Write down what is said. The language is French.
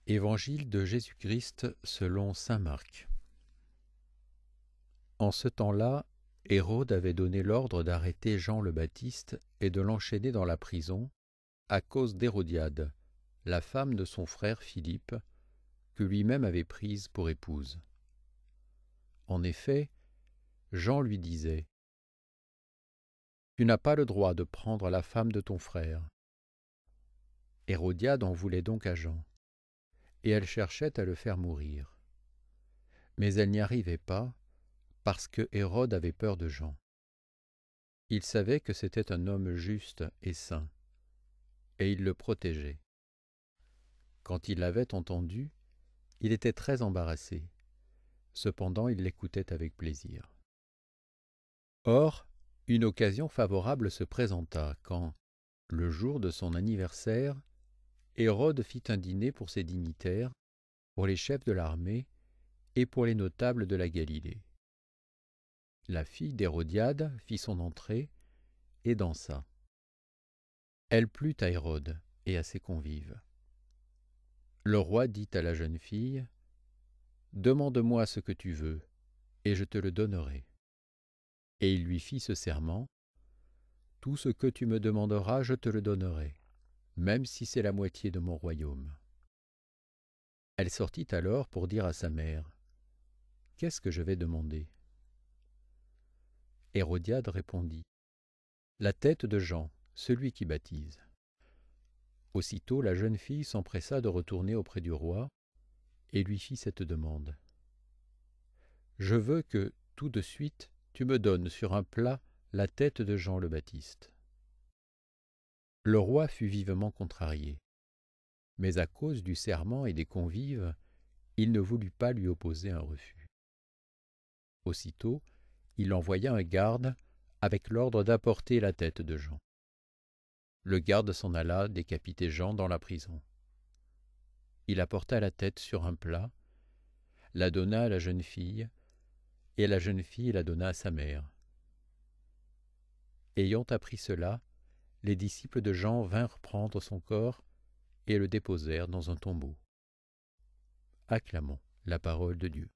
Évangile de Jésus-Christ selon saint Marc. En ce temps-là, Hérode avait donné l'ordre d'arrêter Jean le Baptiste et de l'enchaîner dans la prison à cause d'Hérodiade, la femme de son frère Philippe, que lui-même avait prise pour épouse. En effet, Jean lui disait : « Tu n'as pas le droit de prendre la femme de ton frère. » Hérodiade en voulait donc à Jean, et elle cherchait à le faire mourir. Mais elle n'y arrivait pas, parce que Hérode avait peur de Jean. Il savait que c'était un homme juste et saint, et il le protégeait. Quand il l'avait entendu, il était très embarrassé. Cependant, il l'écoutait avec plaisir. Or, une occasion favorable se présenta quand, le jour de son anniversaire, Hérode fit un dîner pour ses dignitaires, pour les chefs de l'armée et pour les notables de la Galilée. La fille d'Hérodiade fit son entrée et dansa. Elle plut à Hérode et à ses convives. Le roi dit à la jeune fille : « Demande-moi ce que tu veux, et je te le donnerai. » Et il lui fit ce serment : « Tout ce que tu me demanderas, je te le donnerai, même si c'est la moitié de mon royaume. » Elle sortit alors pour dire à sa mère : « Qu'est-ce que je vais demander ?» Hérodiade répondit : « La tête de Jean, celui qui baptise. » Aussitôt la jeune fille s'empressa de retourner auprès du roi et lui fit cette demande : « Je veux que, tout de suite, tu me donnes sur un plat la tête de Jean le Baptiste. » Le roi fut vivement contrarié, mais à cause du serment et des convives, il ne voulut pas lui opposer un refus. Aussitôt, il envoya un garde avec l'ordre d'apporter la tête de Jean. Le garde s'en alla décapiter Jean dans la prison. Il apporta la tête sur un plat, la donna à la jeune fille, et la jeune fille la donna à sa mère. Ayant appris cela, les disciples de Jean vinrent prendre son corps et le déposèrent dans un tombeau. Acclamons la parole de Dieu.